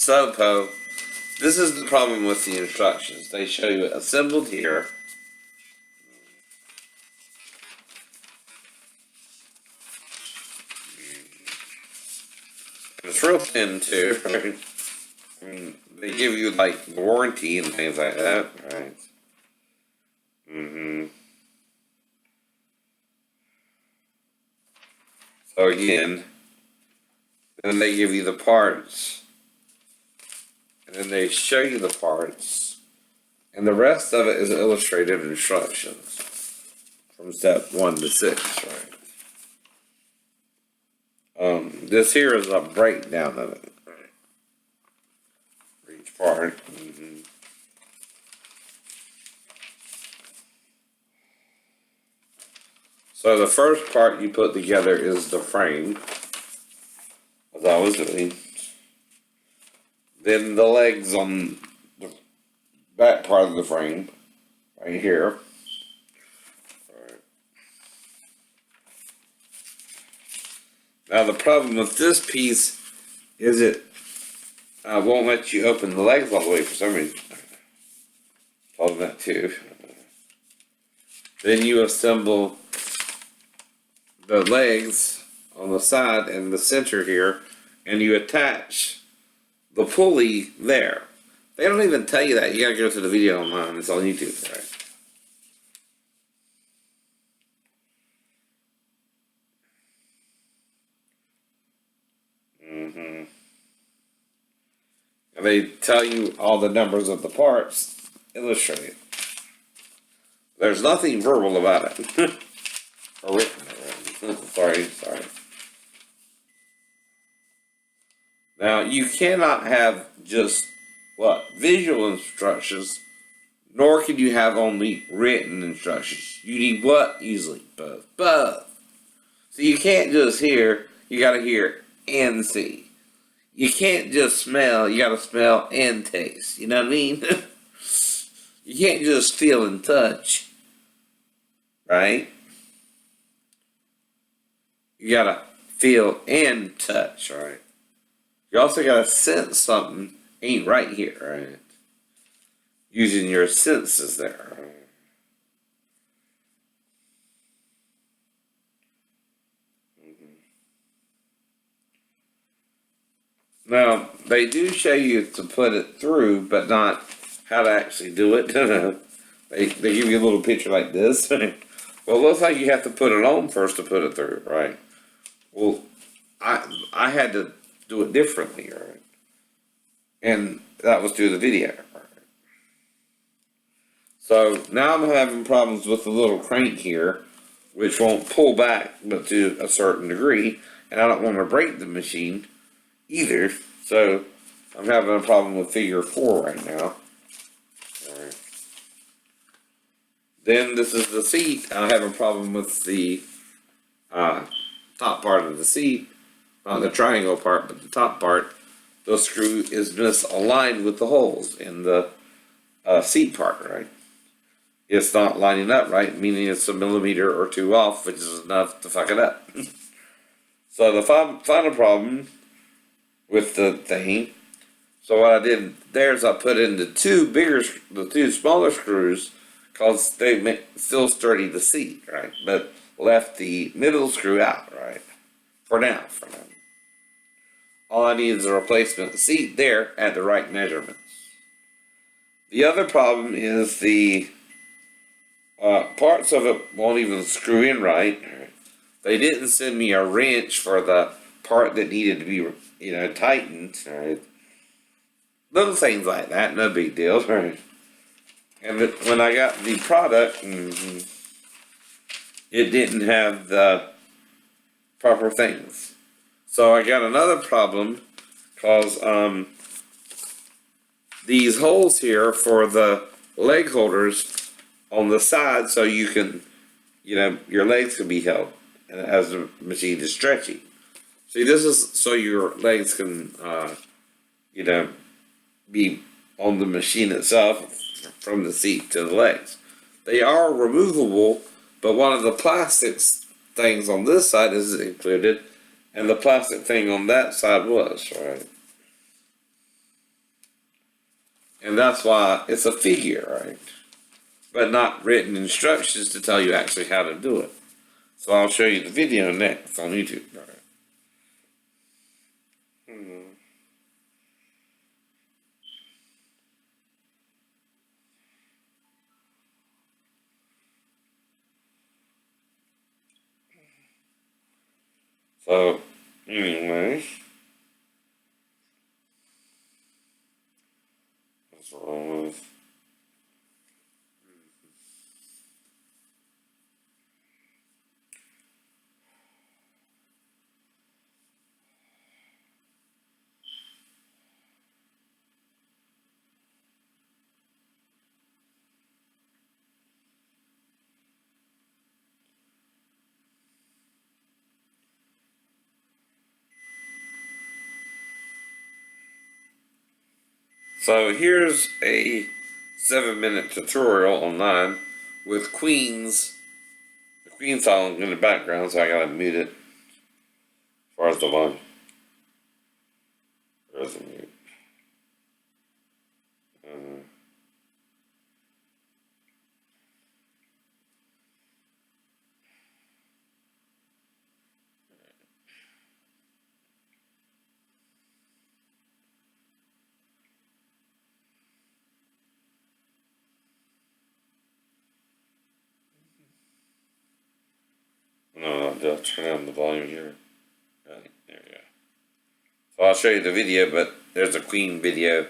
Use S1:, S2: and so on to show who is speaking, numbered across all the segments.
S1: So, Poe, this is the problem with the instructions. They show you it assembled here. It's real thin too, right? I mean, they give you like warranty and things like that, right? So again, then they give you the parts, and then they show you the parts, and the rest of it is illustrated instructions from step 1 to 6, right? This here is a breakdown of it, right? For each part. So the first part you put together is the frame, as I was doing. Then the legs on the back part of the frame, right here. Now the problem with this piece is it won't let you open the legs all the way for some reason. Told them that too. Then you assemble the legs on the side and the center here, and you attach the pulley there. They don't even tell you that. You gotta go to the video online. It's on YouTube, right? And they tell you all the numbers of the parts illustrated. There's nothing verbal about it. Or written. Sorry. Now, you cannot have just, visual instructions, nor can you have only written instructions. You need what? Usually both. Both. So you can't just hear, you gotta hear and see. You can't just smell, you gotta smell and taste. You know what I mean? You can't just feel and touch. Right? You gotta feel and touch, right? You also gotta sense something ain't right here, right? Using your senses there, right? Now, they do show you to put it through, but not how to actually do it. They give you a little picture like this. Well, it looks like you have to put it on first to put it through, right? Well, I had to do it differently, right? And that was through the video, right? So now I'm having problems with the little crank here, which won't pull back but to a certain degree, and I don't want to break the machine either. So I'm having a problem with figure 4 right now. Alright. Then this is the seat. I have a problem with the top part of the seat. Not the triangle part, but the top part. The screw is misaligned with the holes in the seat part, right? It's not lining up right, meaning it's a millimeter or two off, which is enough to fuck it up. So the final problem with the thing, so what I did there is I put in the two smaller screws, cause they still sturdy the seat, right? But left the middle screw out, right? For now. All I need is a replacement seat there at the right measurements. The other problem is the parts of it won't even screw in right. They didn't send me a wrench for the part that needed to be, tightened. Right? Little things like that, no big deal. Right? And when I got the product, it didn't have the proper things. So I got another problem, cause these holes here for the leg holders on the side, so you can, your legs can be held as the machine is stretching. See, this is so your legs can, be on the machine itself from the seat to the legs. They are removable, but one of the plastics things on this side is included, and the plastic thing on that side was, right? And that's why it's a figure, right? But not written instructions to tell you actually how to do it. So I'll show you the video next on YouTube. Right? So, anyway, what's wrong with? So here's a 7-minute tutorial online with the Queen song in the background, so I gotta mute it as far as the volume. Where's the mute? No, I'll just turn down the volume here. Right, there we go. So I'll show you the video, but there's a Queen video,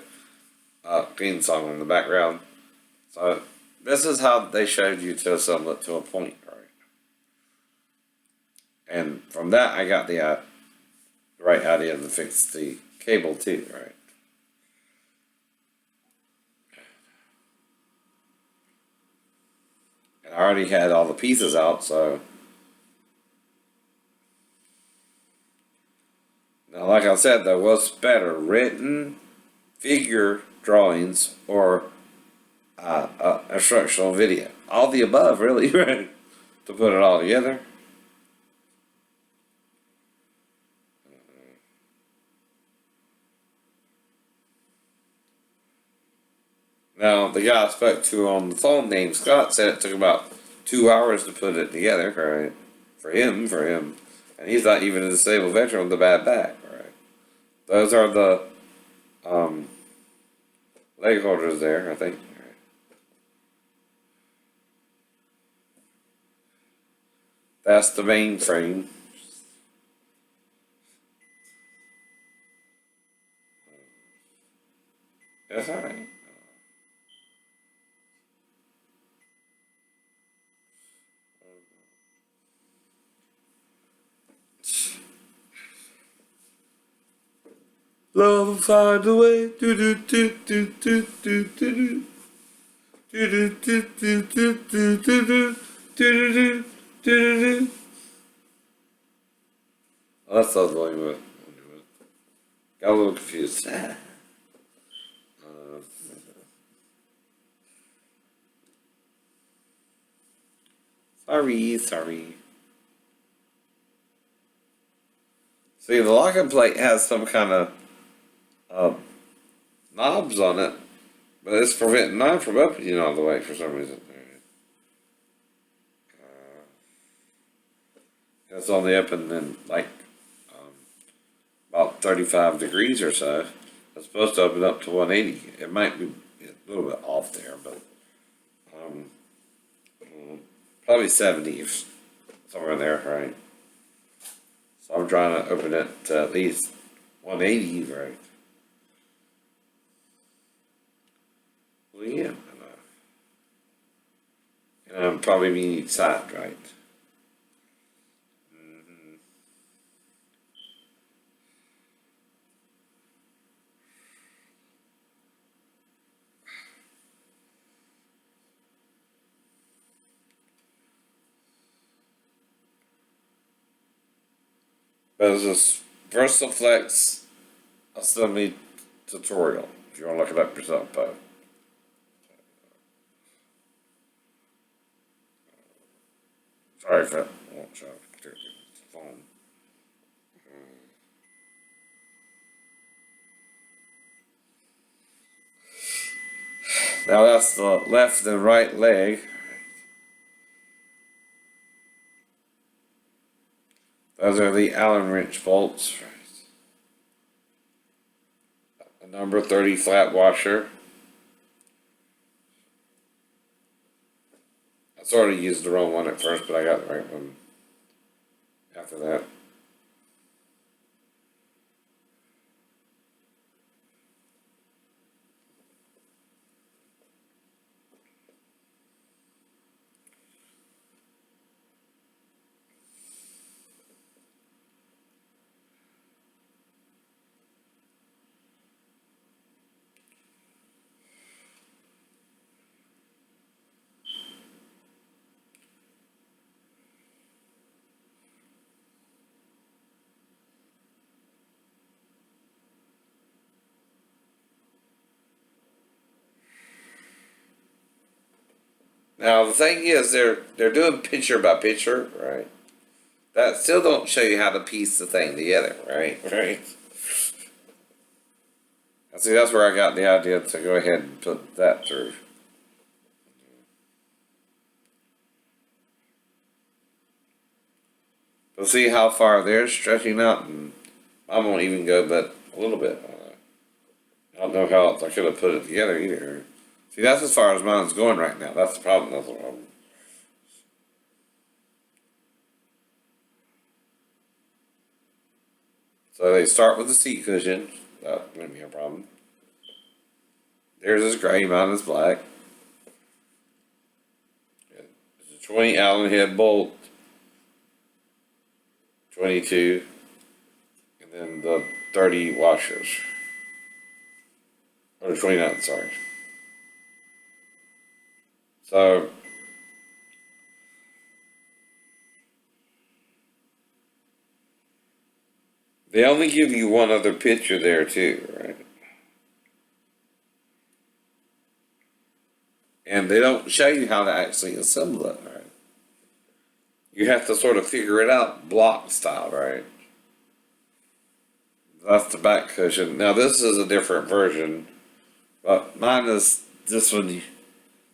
S1: Queen song in the background. So this is how they showed you to assemble it to a point, right? And from that, I got the right idea to fix the cable too, right? And I already had all the pieces out, so now, like I said, though, what's better, written figure drawings or instructional video? All the above, really, right? To put it all together. Now, the guy I spoke to on the phone named Scott said it took about 2 hours to put it together, right? For him. And he's not even a disabled veteran with a bad back, right? Those are the leg holders there, I think. Right? That's the main frame. That's alright. Love will find a way. Do do do do do do do do do do do do do do do do. Oh, that's not the volume of it. Got a little confused. Sorry. See, the locking plate has some kind of knobs on it, but it's preventing mine from opening all the way for some reason. It's only open in like about 35 degrees or so. It's supposed to open up to 180. It might be a little bit off there, but um, probably 70 somewhere there, right? So I'm trying to open it to at least 180, right? Well, yeah. And I'm probably mean each side, right? There's this VersaFlex assembly tutorial. If you want to look it up yourself, Bo. Sorry for that. I won't show the phone. Now that's the left and right leg. Those are the Allen wrench bolts. A number 30 flat washer. I sort of used the wrong one at first, but I got the right one after that. Now the thing is, they're doing picture by picture, right? That still don't show you how to piece the thing together, right? Right. See, that's where I got the idea to go ahead and put that through. But see how far they're stretching out, and I won't even go but a little bit. I don't know how else I could have put it together either. See, that's as far as mine's going right now. That's the problem. That's the problem. So they start with the seat cushion. That's going to be a problem. Theirs is gray, mine is black. It's a 20 Allen head bolt. 22. And then the 30 washers. Or 29, sorry. So they only give you one other picture there too, right? And they don't show you how to actually assemble it, right? You have to sort of figure it out block style, right? That's the back cushion. Now this is a different version, but mine is this one,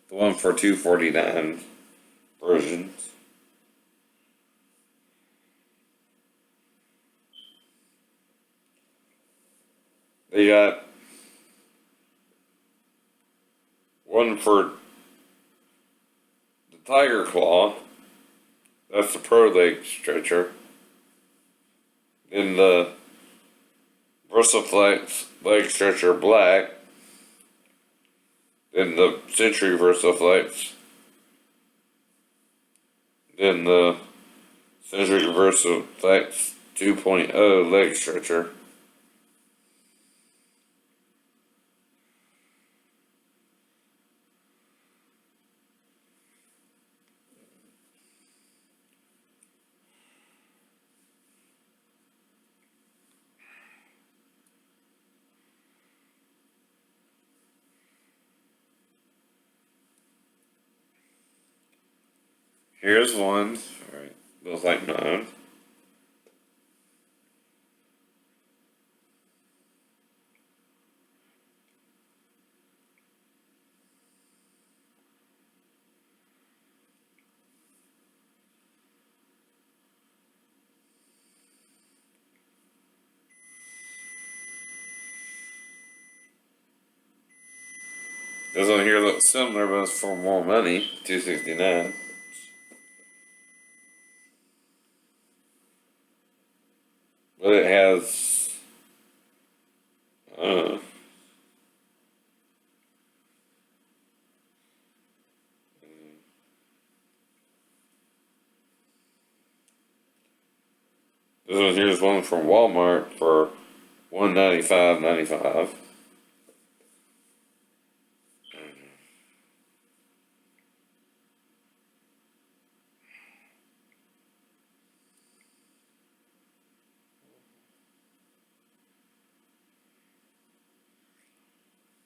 S1: the one for 249 version. They got one for the Tiger Claw. That's the Pro leg stretcher. Then the VersaFlex leg stretcher black. Then the Century VersaFlex. Then the Century VersaFlex 2.0 leg stretcher. Here's one. Alright, looks like mine. This one here looks similar, but it's for more money. $269. But it has, this one here's one from Walmart for $195.95.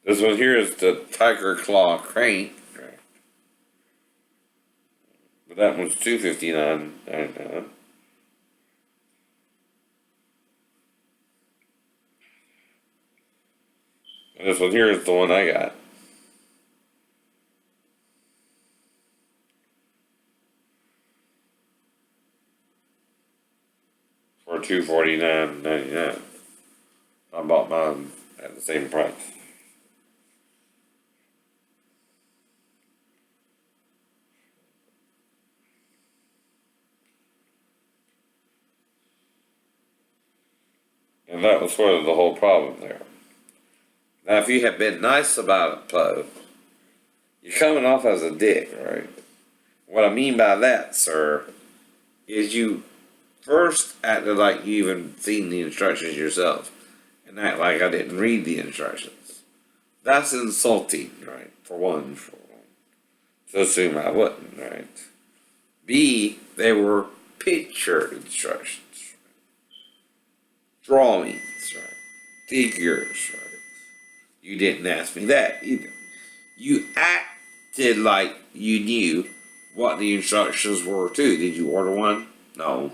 S1: This one here is the Tiger Claw crank, but that one's $259.99. And this one here is the one I got. $249.99. I bought mine at the same price. And that was sort of the whole problem there. Now, if you had been nice about it, Poe, you're coming off as a dick, right? What I mean by that, sir, is you first acted like you even seen the instructions yourself, and act like I didn't read the instructions. That's insulting, right? For one, to assume I wouldn't, right? B, they were picture instructions. Drawings, right? Figures, right? You didn't ask me that either. You acted like you knew what the instructions were too. Did you order one? No.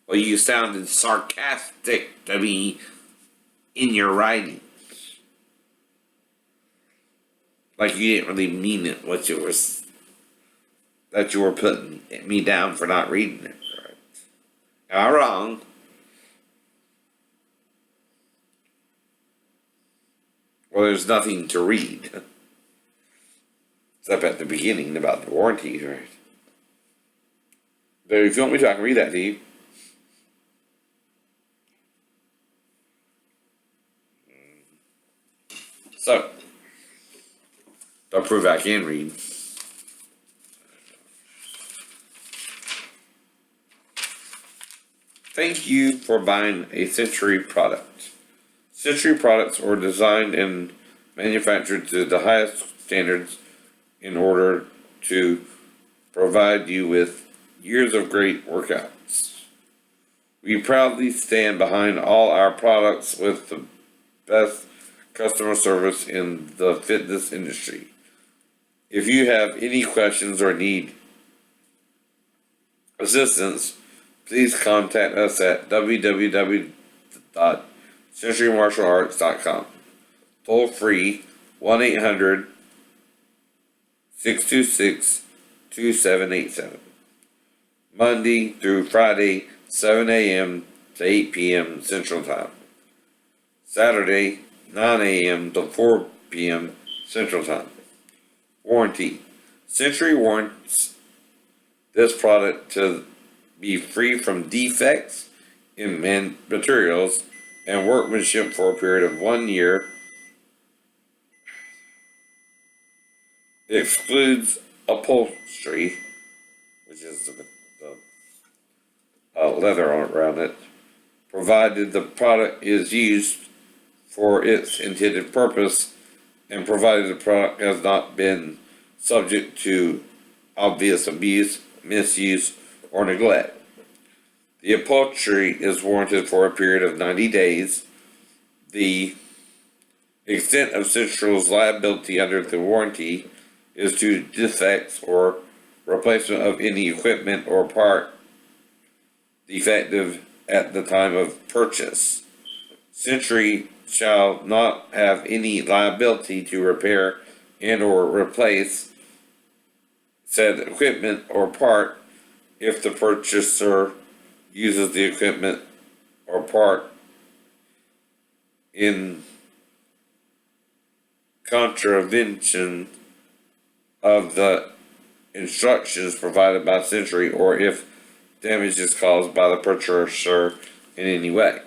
S1: Well, you sounded sarcastic to me in your writing. Like you didn't really mean it, what you were, that you were putting me down for not reading it, right? Am I wrong? Well, there's nothing to read. Except at the beginning about the warranties, right? So if you want me to, I can read that to you. So, to prove I can read. Thank you for buying a Century product. Century products are designed and manufactured to the highest standards in order to provide you with years of great workouts. We proudly stand behind all our products with the best customer service in the fitness industry. If you have any questions or need assistance, please contact us at www.centurymartialarts.com. Toll free 1-800-626-2787. Monday through Friday, 7 a.m. to 8 p.m. Central Time. Saturday, 9 a.m. to 4 p.m. Central Time. Warranty. Century warrants this product to be free from defects in materials and workmanship for a period of 1 year. It excludes upholstery, which is the leather around it, provided the product is used for its intended purpose and provided the product has not been subject to obvious abuse, misuse, or neglect. The upholstery is warranted for a period of 90 days. The extent of Central's liability under the warranty is to defects or replacement of any equipment or part defective at the time of purchase. Century shall not have any liability to repair and or replace said equipment or part if the purchaser uses the equipment or part in contravention of the instructions provided by Century, or if damage is caused by the purchaser in any way.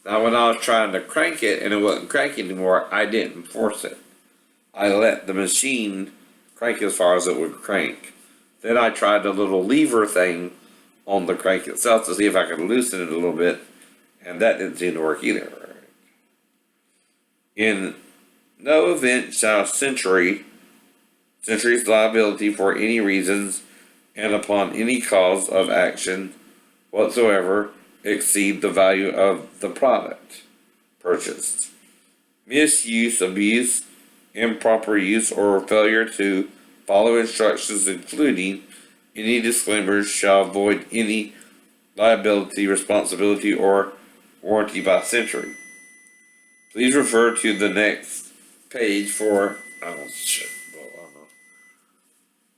S1: Now, when I was trying to crank it and it wasn't cranking anymore, I didn't force it. I let the machine crank as far as it would crank. Then I tried the little lever thing on the crank itself to see if I could loosen it a little bit, and that didn't seem to work either. In no event shall Century's liability for any reasons and upon any cause of action whatsoever exceed the value of the product purchased. Misuse, abuse, improper use, or failure to follow instructions, including any disclaimers, shall void any liability, responsibility, or warranty by Century. Please refer to the next page for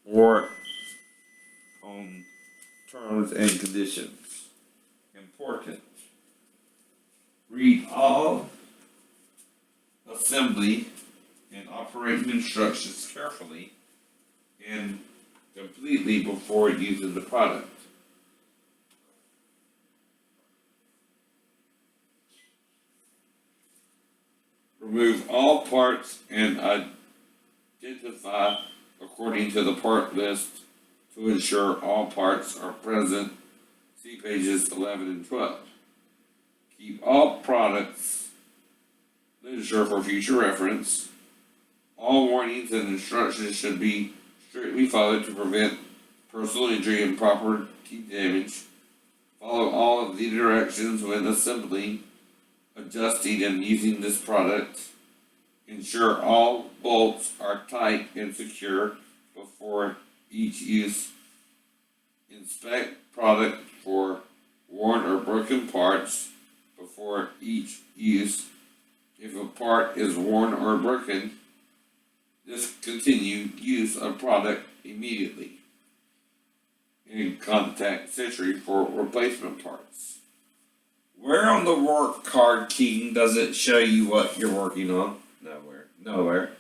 S1: more on terms and conditions. important. Read all assembly and operating instructions carefully and completely before using the product. Remove all parts and identify according to the part list to ensure all parts are present. See pages 11 and 12. Keep all products literature for future reference. All warnings and instructions should be strictly followed to prevent personal injury and property damage. Follow all of the directions when assembling, adjusting, and using this product. Ensure all bolts are tight and secure before each use. Inspect product for worn or broken parts before each use. If a part is worn or broken, discontinue use of product immediately. And contact Century for replacement parts. Where on the work card, King, does it show you what you're working on? Nowhere.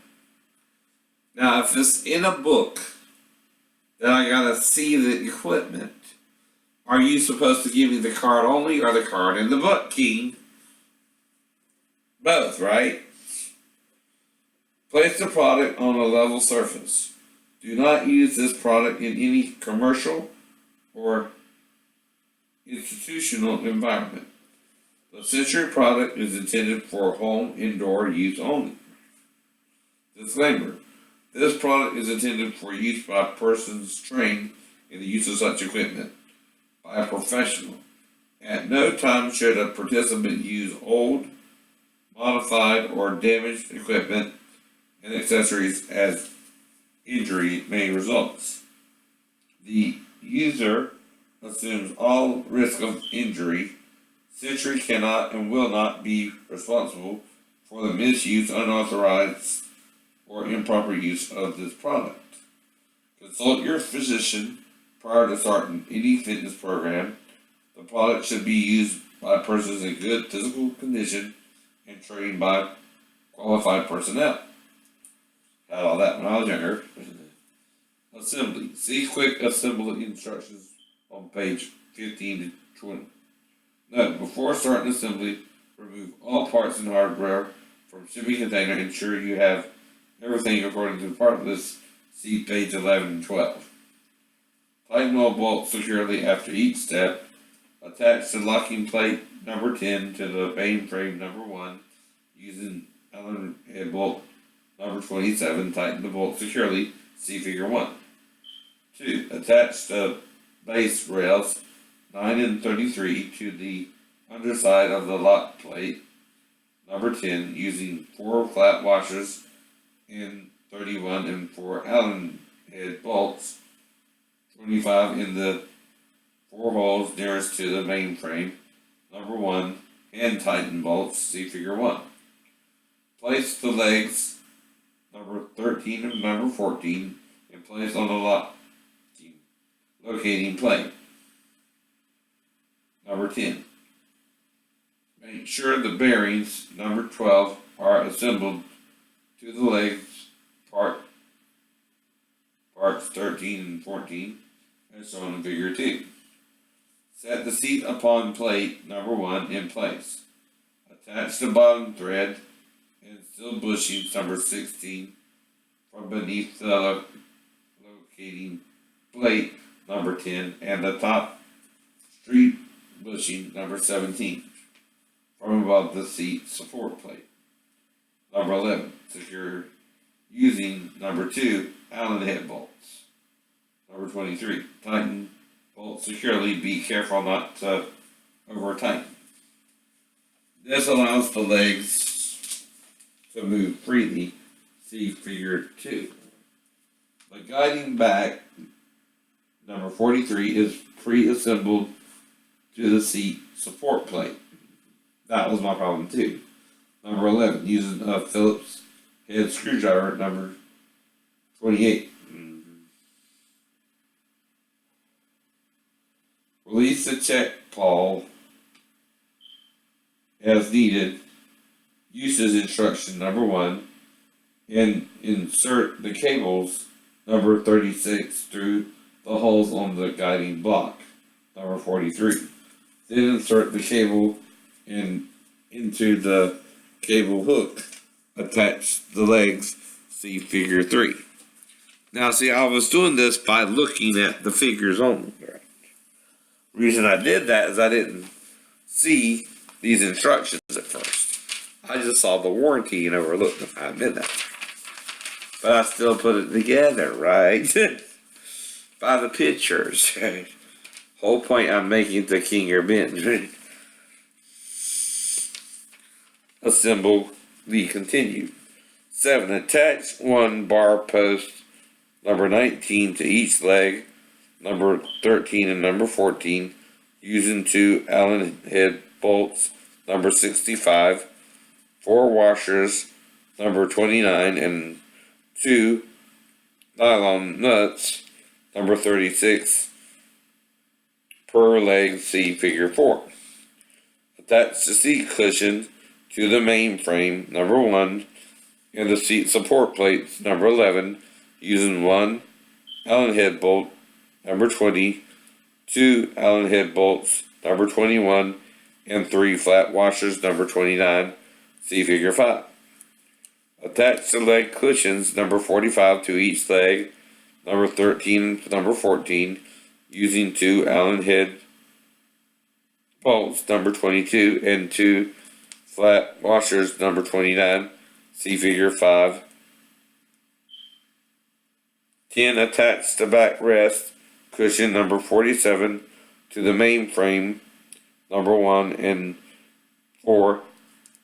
S1: Now, if it's in a book, then I gotta see the equipment. Are you supposed to give me the card only or the card in the book, King? Both, right? Place the product on a level surface. Do not use this product in any commercial or institutional environment. The Century product is intended for home indoor use only. Disclaimer: this product is intended for use by persons trained in the use of such equipment by a professional. At no time should a participant use old, modified, or damaged equipment and accessories as injury may result. The user assumes all risk of injury. Century cannot and will not be responsible for the misuse, unauthorized, or improper use of this product. Consult your physician prior to starting any fitness program. The product should be used by persons in good physical condition and trained by qualified personnel. Had all that when I was younger. Assembly. See quick assembly instructions on page 15 to 20. Note: before starting assembly, remove all parts and hardware from shipping container. Ensure you have everything according to the part list. See page 11 and 12. Tighten all bolts securely after each step. Attach the locking plate number 10 to the main frame number 1 using Allen head bolt number 27. Tighten the bolt securely. See figure 1. 2. Attach the base rails 9 and 33 to the underside of the lock plate number 10 using 4 flat washers in 31 and 4 Allen head bolts 25 in the 4 holes nearest to the main frame number 1 and tighten bolts. See figure 1. Place the legs number 13 and number 14 in place on the locating plate number 10. Make sure the bearings number 12 are assembled to the legs parts 13 and 14 as shown in figure 2. Set the seat upon plate number 1 in place. Attach the bottom thread and steel bushings number 16 from beneath the locating plate number 10 and the top street bushing number 17 from above the seat support plate. Number 11. Secure using number 2 Allen head bolts. Number 23. Tighten bolts securely. Be careful not to over tighten. This allows the legs to move freely. See figure 2. The guiding back number 43 is pre-assembled to the seat support plate. That was my problem too. Number 11, using a Phillips head screwdriver number 28. Release the check pawl as needed. Usage instruction number 1, and insert the cables number 36 through the holes on the guiding block number 43. Then insert the cable into the cable hook. Attach the legs, see figure 3. Now see, I was doing this by looking at the figures only. Reason I did that is I didn't see these instructions at first. I just saw the warranty and overlooked them. I admit that. But I still put it together, right? By the pictures. Whole point I'm making to King or Ben. Assemble the continued. 7. Attach one bar post number 19 to each leg, number 13 and number 14, using 2 Allen head bolts, number 65, 4 washers, number 29, and 2 nylon nuts, number 36, per leg, see figure 4. Attach the seat cushion to the main frame, number 1, and the seat support plates, number 11, using 1 Allen head bolt, number 20, 2 Allen head bolts, number 21, and 3 flat washers, number 29, see figure 5. Attach the leg cushions, number 45, to each leg, number 13 and number 14, using 2 Allen head bolts, number 22, and 2 flat washers, number 29, see figure 5. 10. Attach the backrest cushion, number 47, to the main frame, number 1, and 4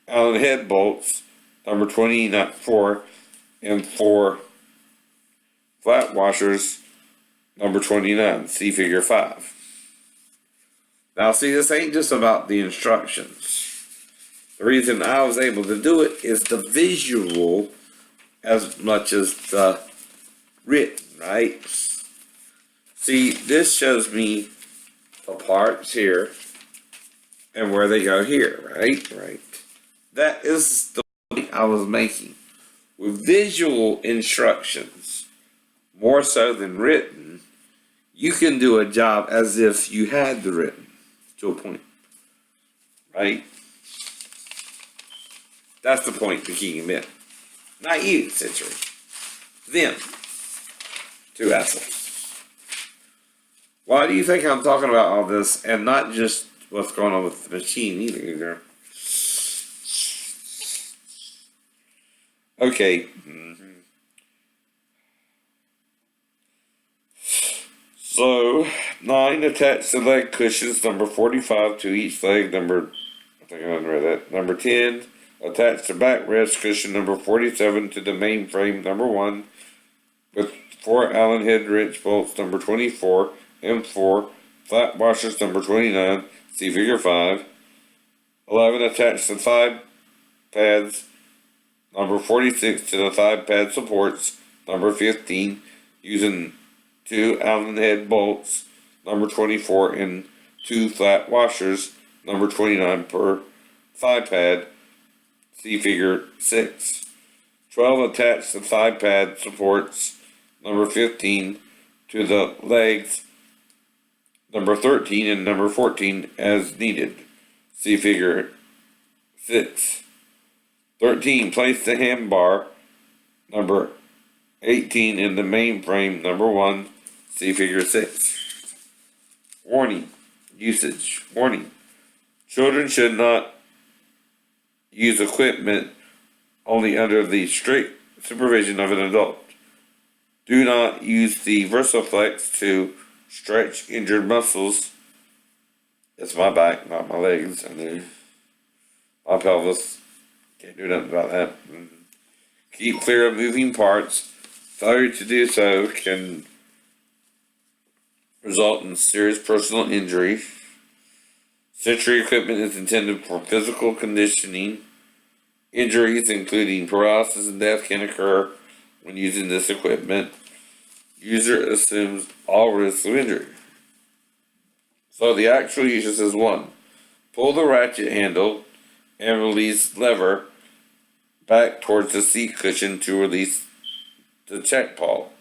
S1: Allen head bolts, number 24, and 4 flat washers, number 29, see figure 5. Now see, this ain't just about the instructions. The reason I was able to do it is the visual as much as the written, right? See, this shows me the parts here and where they go here, right? Right. That is the point I was making. With visual instructions, more so than written, you can do a job as if you had the written to a point, right? That's the point to King and Ben. Not you, Century. Them. 2 assholes. Why do you think I'm talking about all this and not just what's going on with the machine either? Okay. So, 9, attach the leg cushions, number 45, to each leg, number 10, attach the backrest cushion, number 47, to the main frame, number 1, with 4 Allen head wrench bolts, number 24, and 4 flat washers, number 29, see figure 5. 11, attach the thigh pads, number 46, to the thigh pad supports, number 15, using 2 Allen head bolts, number 24, and 2 flat washers, number 29, per thigh pad, see figure 6. 12, attach the thigh pad supports, number 15, to the legs, number 13, and number 14, as needed, see figure 6. 13, place the handbar, number 18, in the main frame, number 1, see figure 6. Warning. Usage. Warning. Children should not use equipment only under the strict supervision of an adult. Do not use the VersaFlex to stretch injured muscles. It's my back, not my legs. And my pelvis. Can't do nothing about that. Keep clear of moving parts. Failure to do so can result in serious personal injury. Century equipment is intended for physical conditioning. Injuries, including paralysis and death, can occur when using this equipment. User assumes all risks of injury. So the actual usage is 1. Pull the ratchet handle and release lever back towards the seat cushion to release the check pawl.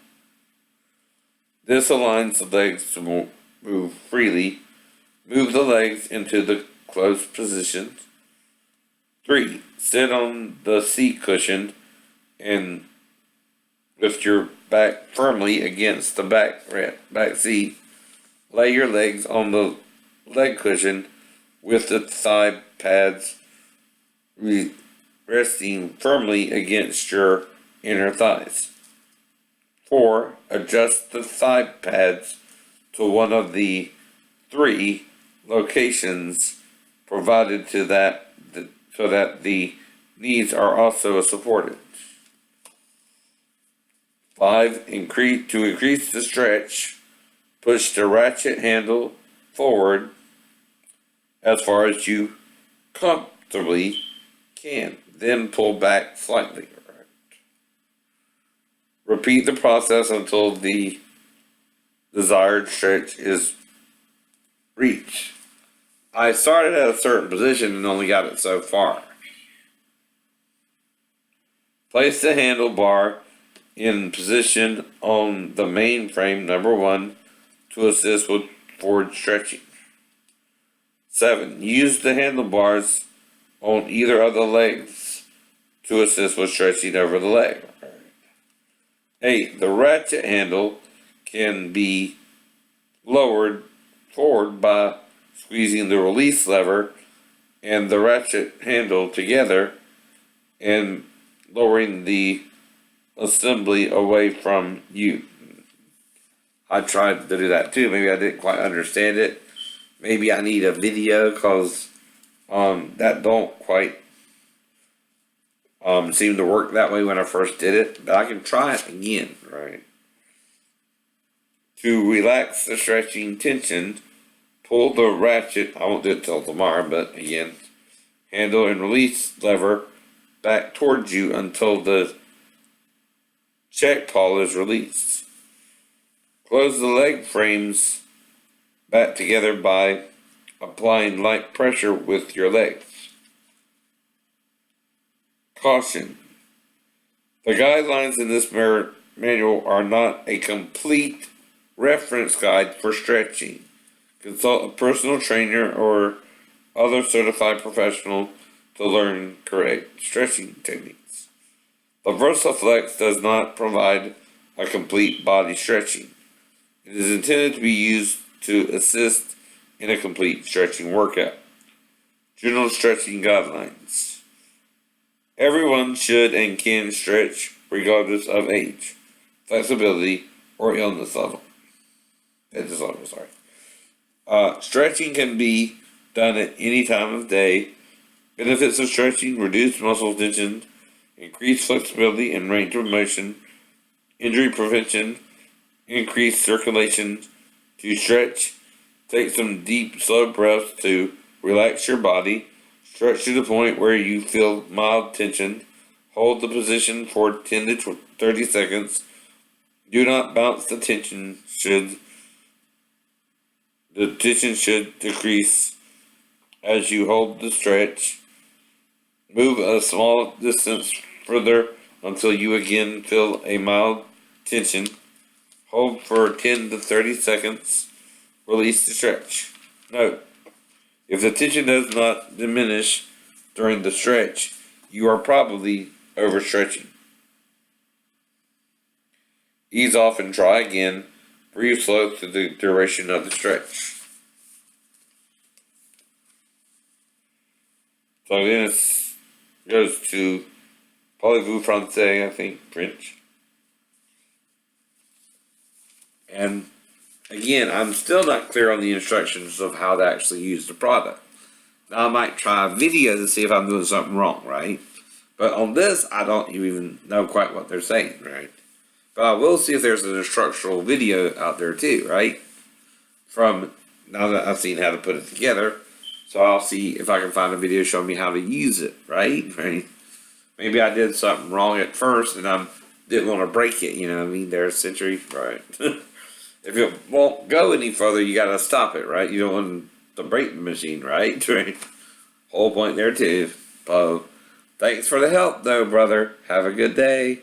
S1: This aligns the legs to move freely. Move the legs into the closed position. 3. Sit on the seat cushion and lift your back firmly against the back seat. Lay your legs on the leg cushion with the thigh pads resting firmly against your inner thighs. 4. Adjust the thigh pads to one of the 3 locations provided so that the knees are also supported. 5. To increase the stretch, push the ratchet handle forward as far as you comfortably can, then pull back slightly. Repeat the process until the desired stretch is reached. I started at a certain position and only got it so far. Place the handlebar in position on the main frame, number 1, to assist with forward stretching. 7. Use the handlebars on either of the legs to assist with stretching over the leg. 8. The ratchet handle can be lowered forward by squeezing the release lever and the ratchet handle together and lowering the assembly away from you. I tried to do that too. Maybe I didn't quite understand it. Maybe I need a video because that don't quite seem to work that way when I first did it. But I can try it again, right? To relax the stretching tension, pull the ratchet, I won't do it till tomorrow, but again, handle and release lever back towards you until the check pawl is released. Close the leg frames back together by applying light pressure with your legs. Caution. The guidelines in this manual are not a complete reference guide for stretching. Consult a personal trainer or other certified professional to learn correct stretching techniques. The VersaFlex does not provide a complete body stretching. It is intended to be used to assist in a complete stretching workout. General stretching guidelines. Everyone should and can stretch regardless of age, flexibility, or illness level. Stretching can be done at any time of day. Benefits of stretching: reduce muscle tension, increase flexibility and range of motion, injury prevention, increase circulation. To stretch, take some deep, slow breaths to relax your body. Stretch to the point where you feel mild tension. Hold the position for 10 to 30 seconds. Do not bounce the tension. The tension should decrease as you hold the stretch. Move a small distance further until you again feel a mild tension. Hold for 10 to 30 seconds. Release the stretch. Note: if the tension does not diminish during the stretch, you are probably overstretching. Ease off and try again. Breathe slow through the duration of the stretch. So then it goes to Parlez-vous français, I think, French. And again, I'm still not clear on the instructions of how to actually use the product. Now I might try a video to see if I'm doing something wrong, right? But on this, I don't even know quite what they're saying, right? But I will see if there's an instructional video out there too, right? From now that I've seen how to put it together. So I'll see if I can find a video showing me how to use it, right? Maybe I did something wrong at first and I didn't want to break it, you know what I mean? There's Century, right? If it won't go any further, you gotta stop it, right? You don't want to break the machine, right? Whole point there too. Poe. Thanks for the help, though, brother. Have a good day.